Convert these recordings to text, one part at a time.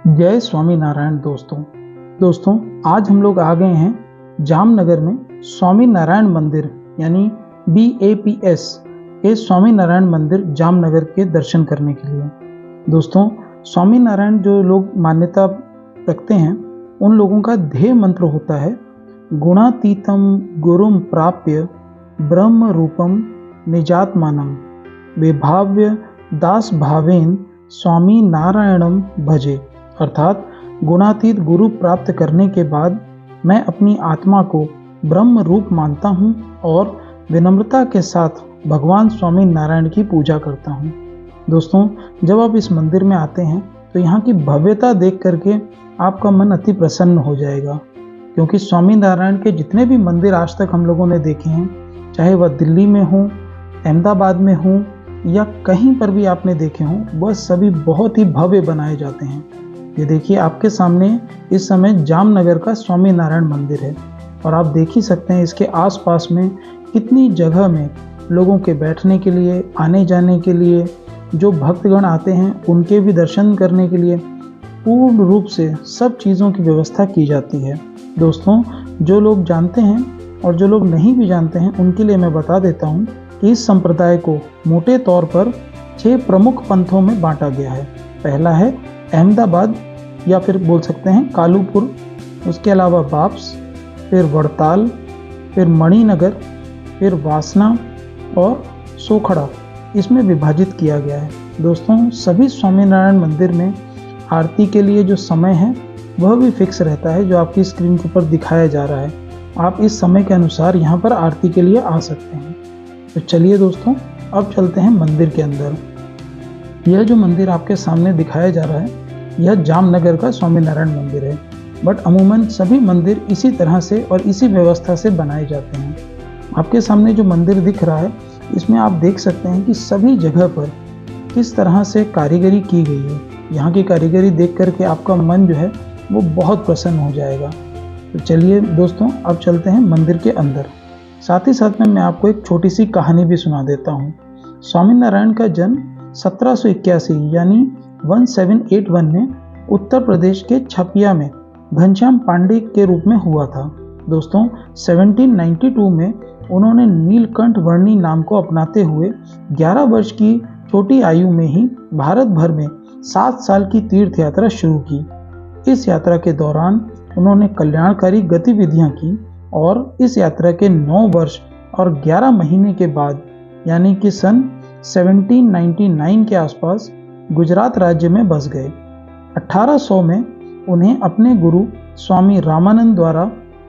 जय स्वामी नारायण दोस्तों आज हम लोग आ गए हैं जामनगर में स्वामी नारायण मंदिर यानी BAPS के स्वामी नारायण मंदिर जामनगर के दर्शन करने के लिए। दोस्तों, स्वामी नारायण जो लोग मान्यता रखते हैं उन लोगों का ध्येय मंत्र होता है गुणातीतम गुरुम प्राप्य ब्रह्म रूपम निजात्मानम विभाव्य दास भावेन स्वामी नारायणम भजे। अर्थात गुणातीत गुरु प्राप्त करने के बाद मैं अपनी आत्मा को ब्रह्म रूप मानता हूँ और विनम्रता के साथ भगवान स्वामी नारायण की पूजा करता हूँ। दोस्तों, जब आप इस मंदिर में आते हैं तो यहाँ की भव्यता देख करके आपका मन अति प्रसन्न हो जाएगा, क्योंकि स्वामी नारायण के जितने भी मंदिर आज तक हम लोगों ने देखे हैं, चाहे वह दिल्ली में हो, अहमदाबाद में हो या कहीं पर भी आपने देखे हों, वह सभी बहुत ही भव्य बनाए जाते हैं। ये देखिए, आपके सामने इस समय जामनगर का स्वामी नारायण मंदिर है और आप देख ही सकते हैं इसके आसपास में कितनी जगह में लोगों के बैठने के लिए, आने जाने के लिए, जो भक्तगण आते हैं उनके भी दर्शन करने के लिए पूर्ण रूप से सब चीज़ों की व्यवस्था की जाती है। दोस्तों, जो लोग जानते हैं और जो लोग नहीं भी जानते हैं उनके लिए मैं बता देता हूँ कि इस संप्रदाय को मोटे तौर पर 6 प्रमुख पंथों में बांटा गया है। पहला है अहमदाबाद या फिर बोल सकते हैं कालूपुर, उसके अलावा बाप्स, फिर वड़ताल, फिर मणिनगर, फिर वासना और सोखड़ा, इसमें विभाजित किया गया है। दोस्तों, सभी स्वामीनारायण मंदिर में आरती के लिए जो समय है वह भी फिक्स रहता है, जो आपकी स्क्रीन के ऊपर दिखाया जा रहा है। आप इस समय के अनुसार यहाँ पर आरती के लिए आ सकते हैं। तो चलिए दोस्तों, अब चलते हैं मंदिर के अंदर। यह जो मंदिर आपके सामने दिखाया जा रहा है यह जामनगर का स्वामी नारायण मंदिर है, बट अमूमन सभी मंदिर इसी तरह से और इसी व्यवस्था से बनाए जाते हैं। आपके सामने जो मंदिर दिख रहा है इसमें आप देख सकते हैं कि सभी जगह पर किस तरह से कारीगरी की गई है। यहाँ की कारीगरी देख करके आपका मन जो है वो बहुत प्रसन्न हो जाएगा। तो चलिए दोस्तों, अब चलते हैं मंदिर के अंदर। साथ ही साथ में मैं आपको एक छोटी सी कहानी भी सुना देता हूँ। स्वामी नारायण का जन्म 1781 यानी 1781 में उत्तर प्रदेश के छपिया में घनश्याम पांडे के रूप में हुआ था। दोस्तों, 1792 में उन्होंने नीलकंठ वर्णी नाम को अपनाते हुए 11 वर्ष की छोटी आयु में ही भारत भर में 7 साल की तीर्थ यात्रा शुरू की। इस यात्रा के दौरान उन्होंने कल्याणकारी गतिविधियां की और इस यात्रा के 9 वर्ष और 11 महीने के बाद यानी कि सन 1799 के आसपास गुजरात राज्य में बस गए। 1800 में उन्हें अपने गुरु स्वामी रामानंद द्वारा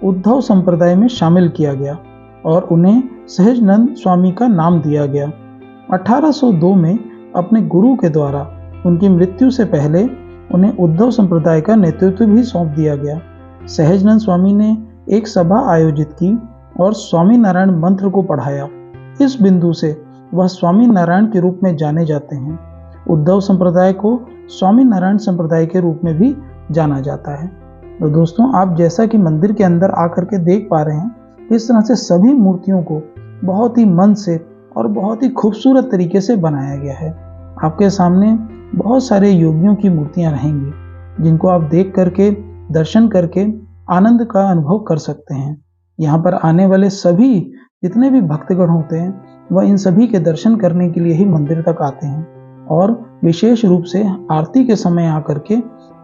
उद्धव संप्रदाय में शामिल किया गया और उन्हें सहजानंद स्वामी का नाम दिया गया। 1802 में अपने गुरु के द्वारा उनकी मृत्यु से पहले उन्हें उद्धव संप्रदाय का नेतृत्व भी सौंप दिया गया। सहजानंद स्वामी ने एक सभा आयोजित की और स्वामी नारायण मंत्र को पढ़ाया। इस बिंदु से वह स्वामी नारायण के रूप में जाने जाते हैं। उद्धव संप्रदाय को स्वामी नारायण संप्रदाय के रूप में भी जाना जाता है। तो दोस्तों, आप जैसा कि मंदिर के अंदर आकर के देख पा रहे हैं, इस तरह से सभी मूर्तियों को बहुत ही मन से और बहुत ही खूबसूरत तरीके से बनाया गया है। आपके सामने बहुत सारे योगियों की मूर्तियां रहेंगी, जिनको आप देख करके, दर्शन करके आनंद का अनुभव कर सकते हैं। यहाँ पर आने वाले सभी जितने भी भक्तगण होते हैं वह इन सभी के दर्शन करने के लिए ही मंदिर तक आते हैं और विशेष रूप से आरती के समय आकर के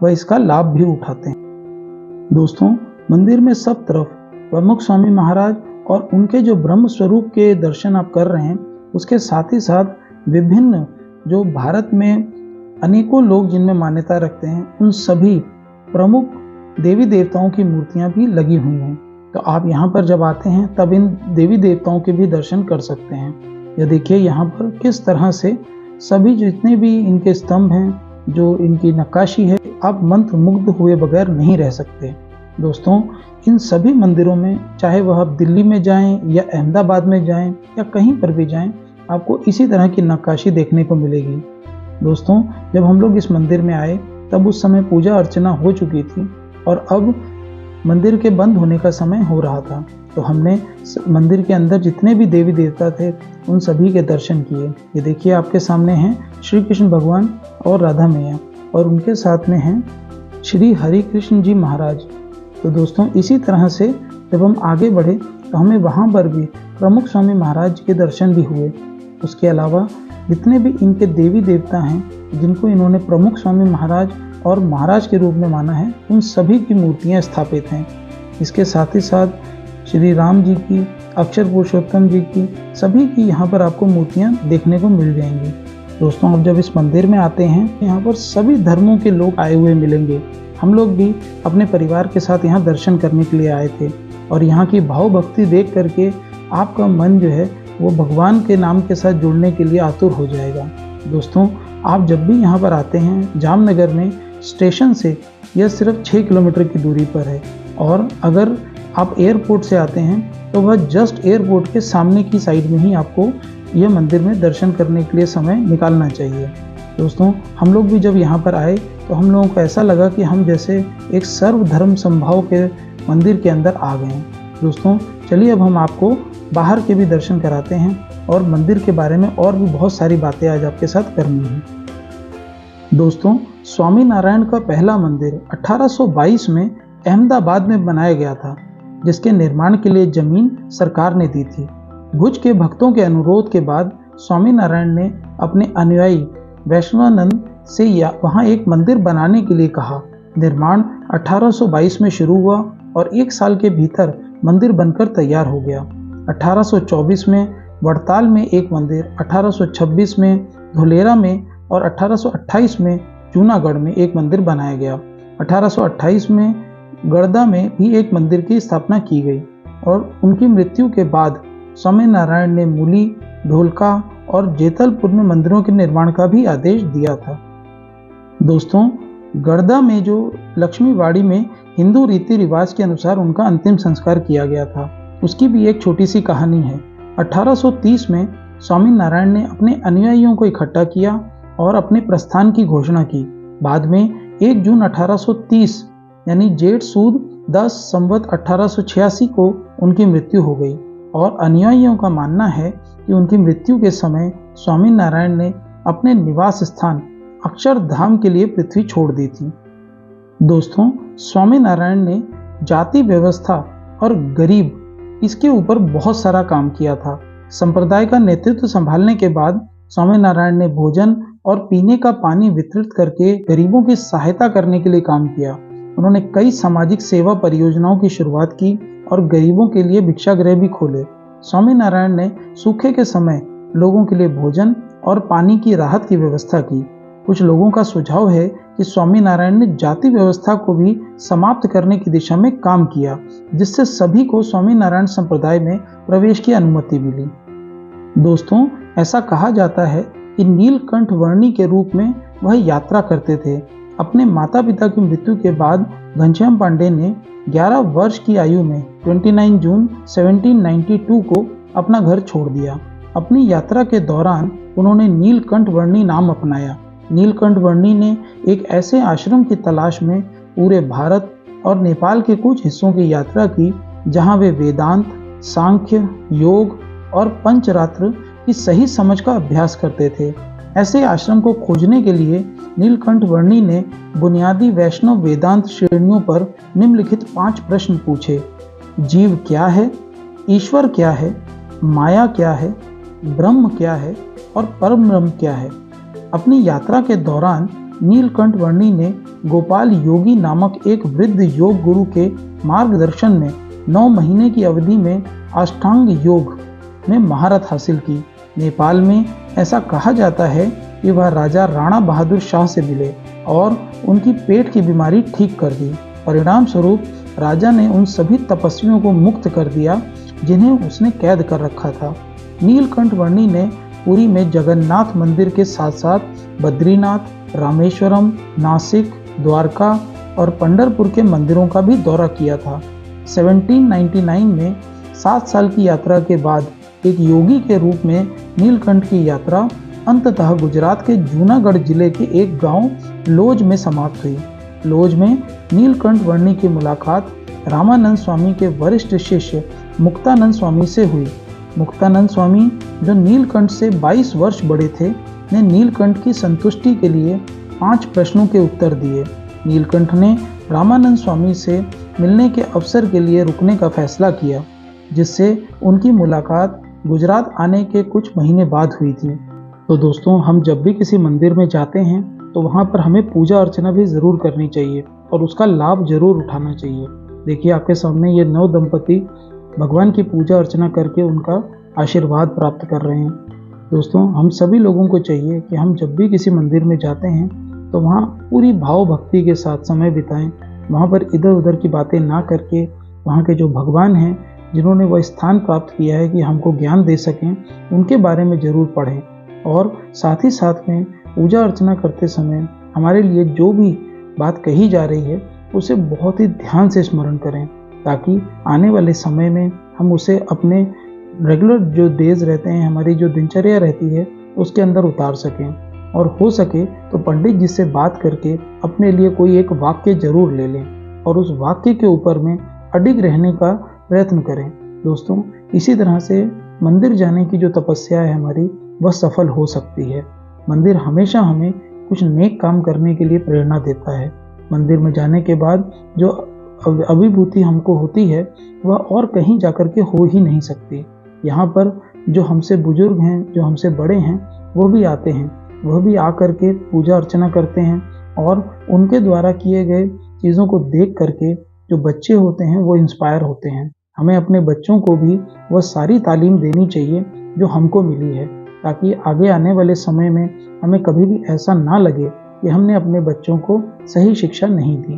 वह इसका लाभ भी उठाते हैं। दोस्तों, मंदिर में सब तरफ प्रमुख स्वामी महाराज और उनके जो ब्रह्म स्वरूप के दर्शन आप कर रहे हैं, उसके साथ ही साथ विभिन्न जो भारत में अनेकों लोग जिनमें मान्यता रखते हैं उन सभी प्रमुख देवी देवताओं की मूर्तियां भी लगी हुई हैं। तो आप यहाँ पर जब आते हैं तब इन देवी देवताओं के भी दर्शन कर सकते हैं। यह देखिए यहाँ पर किस तरह से सभी जितने भी इनके स्तंभ हैं, जो इनकी नक्काशी है, आप मंत्र मुग्ध हुए बगैर नहीं रह सकते। दोस्तों, इन सभी मंदिरों में, चाहे वह आप दिल्ली में जाएं या अहमदाबाद में जाएं या कहीं पर भी जाएं, आपको इसी तरह की नक्काशी देखने को मिलेगी। दोस्तों, जब हम लोग इस मंदिर में आए तब उस समय पूजा अर्चना हो चुकी थी और अब मंदिर के बंद होने का समय हो रहा था। तो हमने मंदिर के अंदर जितने भी देवी देवता थे उन सभी के दर्शन किए। ये देखिए, आपके सामने हैं श्री कृष्ण भगवान और राधा मैया और उनके साथ में हैं श्री हरि कृष्ण जी महाराज। तो दोस्तों इसी तरह से जब हम आगे बढ़े तो हमें वहाँ पर भी प्रमुख स्वामी महाराज के दर्शन भी हुए। उसके अलावा जितने भी इनके देवी देवता हैं जिनको इन्होंने प्रमुख स्वामी महाराज और महाराज के रूप में माना है, उन सभी की मूर्तियाँ स्थापित हैं। इसके साथ ही साथ श्री राम जी की, अक्षर पुरुषोत्तम जी की, सभी की यहाँ पर आपको मूर्तियाँ देखने को मिल जाएंगी। दोस्तों अब जब इस मंदिर में आते हैं, यहाँ पर सभी धर्मों के लोग आए हुए मिलेंगे। हम लोग भी अपने परिवार के साथ यहाँ दर्शन करने के लिए आए थे और यहाँ की भाव भक्ति देख करके आपका मन जो है वो भगवान के नाम के साथ जुड़ने के लिए आतुर हो जाएगा। दोस्तों आप जब भी यहाँ पर आते हैं, जामनगर में स्टेशन से यह सिर्फ 6 किलोमीटर की दूरी पर है और अगर आप एयरपोर्ट से आते हैं तो वह जस्ट एयरपोर्ट के सामने की साइड में ही आपको यह मंदिर में दर्शन करने के लिए समय निकालना चाहिए। दोस्तों हम लोग भी जब यहाँ पर आए तो हम लोगों को ऐसा लगा कि हम जैसे एक सर्वधर्म संभाव के मंदिर के अंदर आ गए हैं। दोस्तों चलिए अब हम आपको बाहर के भी दर्शन कराते हैं और मंदिर के बारे में और भी बहुत सारी बातें आज आपके साथ करनी है। दोस्तों स्वामी नारायण का पहला मंदिर 1822 में अहमदाबाद में बनाया गया था, जिसके निर्माण के लिए जमीन सरकार ने दी थी। भुज के भक्तों के अनुरोध के बाद स्वामी नारायण ने अपने अनुयायी वैष्णवानंद से वहां एक मंदिर बनाने के लिए कहा। निर्माण 1822 में शुरू हुआ और 1 साल के भीतर मंदिर बनकर तैयार हो गया। 1824 में वड़ताल में एक मंदिर, 1826 में धुलेरा में और 1828 में जूनागढ़ में एक मंदिर बनाया गया। 1828 में गड़दा में भी एक मंदिर की स्थापना की गई और उनकी मृत्यु के बाद स्वामी नारायण ने मूली, ढोलका और जेतलपुर में मंदिरों के निर्माण का भी आदेश दिया था। दोस्तों गड़दा में जो लक्ष्मीवाड़ी में हिंदू रीति रिवाज के अनुसार उनका अंतिम संस्कार किया गया था, उसकी भी एक छोटी सी कहानी है। 1830 में स्वामी नारायण ने अपने अनुयायियों को इकट्ठा किया और अपने प्रस्थान की घोषणा की। बाद में 1 जून 1830 यानी जेठ सूद 10 संवत 1886 को उनकी मृत्यु हो गई और अनुयायियों का मानना है कि उनकी मृत्यु के समय स्वामी नारायण ने अपने निवास स्थान अक्षरधाम के लिए पृथ्वी छोड़ दी थी। दोस्तों स्वामी नारायण ने जाति व्यवस्था और गरीब इसके ऊपर बहुत सारा काम किया था। संप्रदाय का नेतृत्व संभालने के बाद स्वामी नारायण ने भोजन और पीने का पानी वितरित करके गरीबों की सहायता करने के लिए काम किया। उन्होंने कई सामाजिक सेवा परियोजनाओं की शुरुआत की और गरीबों के लिए भिक्षागृह भी खोले। स्वामी नारायण ने सूखे के समय लोगों के लिए भोजन और पानी की राहत की व्यवस्था की। कुछ लोगों का सुझाव है कि स्वामी नारायण ने जाति व्यवस्था को भी समाप्त करने की दिशा में काम किया, जिससे सभी को स्वामी नारायण संप्रदाय में प्रवेश की अनुमति मिली। दोस्तों ऐसा कहा जाता है कि नीलकंठ वर्णी के रूप में वह यात्रा करते थे। अपने माता पिता की मृत्यु के बाद घनश्याम पांडे ने 11 वर्ष की आयु में 29 जून 1792 को अपना घर छोड़ दिया। अपनी यात्रा के दौरान उन्होंने नीलकंठ वर्णी नाम अपनाया। नीलकंठ वर्णी ने एक ऐसे आश्रम की तलाश में पूरे भारत और नेपाल के कुछ हिस्सों की यात्रा की, जहां वे वेदांत, सांख्य, योग और पंचरात्र की सही समझ का अभ्यास करते थे। ऐसे आश्रम को खोजने के लिए नीलकंठ वर्णी ने बुनियादी वैष्णव वेदांत श्रेणियों पर निम्नलिखित 5 प्रश्न पूछे। जीव क्या है, ईश्वर क्या है, माया क्या है, ब्रह्म क्या है और परम ब्रह्म क्या है। अपनी यात्रा के दौरान नीलकंठ वर्णी ने गोपाल योगी नामक एक वृद्ध योग गुरु के मार्गदर्शन में 9 महीने की अवधि में अष्टांग योग में महारत हासिल की। नेपाल में ऐसा कहा जाता है कि वह राजा राणा बहादुर शाह से मिले और उनकी पेट की बीमारी ठीक कर दी। परिणाम स्वरूप राजा ने उन सभी तपस्वियों को मुक्त कर दिया जिन्हें उसने कैद कर रखा था। नीलकंठ वर्णी ने पुरी में जगन्नाथ मंदिर के साथ साथ बद्रीनाथ, रामेश्वरम, नासिक, द्वारका और पंढरपुर के मंदिरों का भी दौरा किया था। 1799 में 7 साल की यात्रा के बाद एक योगी के रूप में नीलकंठ की यात्रा अंततः गुजरात के जूनागढ़ जिले के एक गांव लोज में समाप्त हुई। लोज में नीलकंठ वर्णी की मुलाकात रामानंद स्वामी के वरिष्ठ शिष्य मुक्तानंद स्वामी से हुई। मुक्तानंद स्वामी, जो नीलकंठ से 22 वर्ष बड़े थे, ने नीलकंठ की संतुष्टि के लिए 5 प्रश्नों के उत्तर दिए। नीलकंठ ने रामानंद स्वामी से मिलने के अवसर के लिए रुकने का फैसला किया, जिससे उनकी मुलाकात गुजरात आने के कुछ महीने बाद हुई थी। तो दोस्तों, हम जब भी किसी मंदिर में जाते हैं तो वहाँ पर हमें पूजा अर्चना भी ज़रूर करनी चाहिए और उसका लाभ ज़रूर उठाना चाहिए। देखिए, आपके सामने ये 9 दंपति भगवान की पूजा अर्चना करके उनका आशीर्वाद प्राप्त कर रहे हैं। दोस्तों, हम सभी लोगों को चाहिए कि हम जब भी किसी मंदिर में जाते हैं तो वहाँ पूरी भाव भक्ति के साथ समय बिताएं। वहाँ पर इधर उधर की बातें ना करके वहाँ के जो भगवान हैं, जिन्होंने वह स्थान प्राप्त किया है कि हमको ज्ञान दे सकें, उनके बारे में ज़रूर पढ़ें। और साथ ही साथ में पूजा अर्चना करते समय हमारे लिए जो भी बात कही जा रही है उसे बहुत ही ध्यान से स्मरण करें, ताकि आने वाले समय में हम उसे अपने रेगुलर जो डेज रहते हैं, हमारी जो दिनचर्या रहती है, उसके अंदर उतार सकें। और हो सके तो पंडित जी से बात करके अपने लिए कोई एक वाक्य जरूर ले लें और उस वाक्य के ऊपर में अडिग रहने का प्रयत्न करें। दोस्तों, इसी तरह से मंदिर जाने की जो तपस्या है हमारी, वह सफल हो सकती है। मंदिर हमेशा हमें कुछ नेक काम करने के लिए प्रेरणा देता है। मंदिर में जाने के बाद जो अभिभूति हमको होती है वह और कहीं जाकर के हो ही नहीं सकती। यहाँ पर जो हमसे बुजुर्ग हैं, जो हमसे बड़े हैं, वो भी आते हैं, वह भी आकर के पूजा अर्चना करते हैं और उनके द्वारा किए गए चीज़ों को देख करके जो बच्चे होते हैं वो इंस्पायर होते हैं। हमें अपने बच्चों को भी वह सारी तालीम देनी चाहिए जो हमको मिली है, ताकि आगे आने वाले समय में हमें कभी भी ऐसा ना लगे कि हमने अपने बच्चों को सही शिक्षा नहीं दी।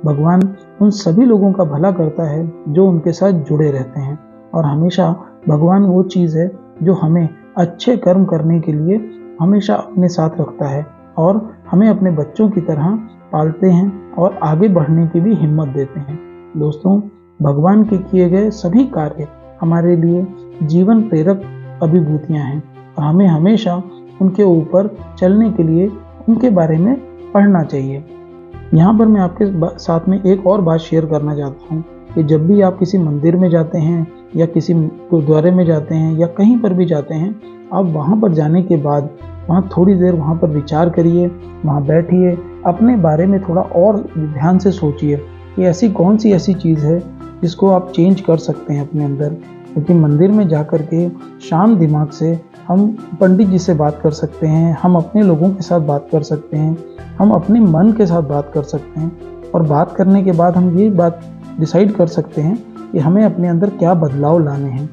भगवान उन सभी लोगों का भला करता है जो उनके साथ जुड़े रहते हैं, और हमेशा भगवान वो चीज़ है जो हमें अच्छे कर्म करने के लिए हमेशा अपने साथ रखता है और हमें अपने बच्चों की तरह पालते हैं और आगे बढ़ने की भी हिम्मत देते हैं। दोस्तों, भगवान के किए गए सभी कार्य हमारे लिए जीवन प्रेरक अभिभूतियाँ हैं और हमें हमेशा उनके ऊपर चलने के लिए उनके बारे में पढ़ना चाहिए। यहाँ पर मैं आपके साथ में एक और बात शेयर करना चाहता हूँ कि जब भी आप किसी मंदिर में जाते हैं या किसी गुरुद्वारे में जाते हैं या कहीं पर भी जाते हैं, आप वहाँ पर जाने के बाद वहाँ थोड़ी देर वहाँ पर विचार करिए, वहाँ बैठिए, अपने बारे में थोड़ा और ध्यान से सोचिए कि ऐसी कौन सी ऐसी चीज़ है जिसको आप चेंज कर सकते हैं अपने अंदर। क्योंकि मंदिर में जाकर के शांत दिमाग से हम पंडित जी से बात कर सकते हैं, हम अपने लोगों के साथ बात कर सकते हैं, हम अपने मन के साथ बात कर सकते हैं, और बात करने के बाद हम ये बात डिसाइड कर सकते हैं कि हमें अपने अंदर क्या बदलाव लाने हैं।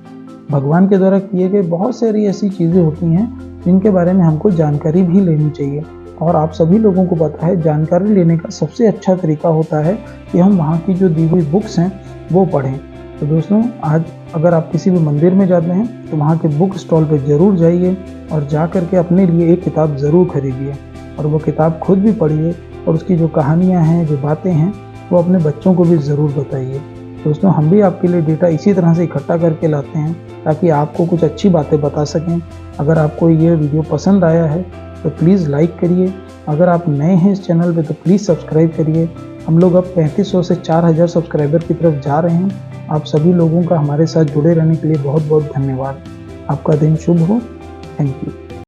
भगवान के द्वारा किए गए बहुत सारी ऐसी चीज़ें होती हैं जिनके बारे में हमको जानकारी भी लेनी चाहिए, और आप सभी लोगों को पता है जानकारी लेने का सबसे अच्छा तरीका होता है कि हम वहाँ की जो दी हुई बुक्स हैं वो पढ़ें। तो दोस्तों, आज अगर आप किसी भी मंदिर में जाते हैं तो वहाँ के बुक स्टॉल पर ज़रूर जाइए और जा कर के अपने लिए एक किताब ज़रूर खरीदिए और वो किताब खुद भी पढ़िए, और उसकी जो कहानियाँ हैं, जो बातें हैं, वो अपने बच्चों को भी ज़रूर बताइए। दोस्तों, हम भी आपके लिए डेटा इसी तरह से इकट्ठा करके लाते हैं ताकि आपको कुछ अच्छी बातें बता सकें। अगर आपको ये वीडियो पसंद आया है तो प्लीज़ लाइक करिए। अगर आप नए हैं इस चैनल पे तो प्लीज़ सब्सक्राइब करिए। हम लोग अब 3500 से 4000 सब्सक्राइबर की तरफ जा रहे हैं। आप सभी लोगों का हमारे साथ जुड़े रहने के लिए बहुत बहुत धन्यवाद। आपका दिन शुभ हो। Thank you.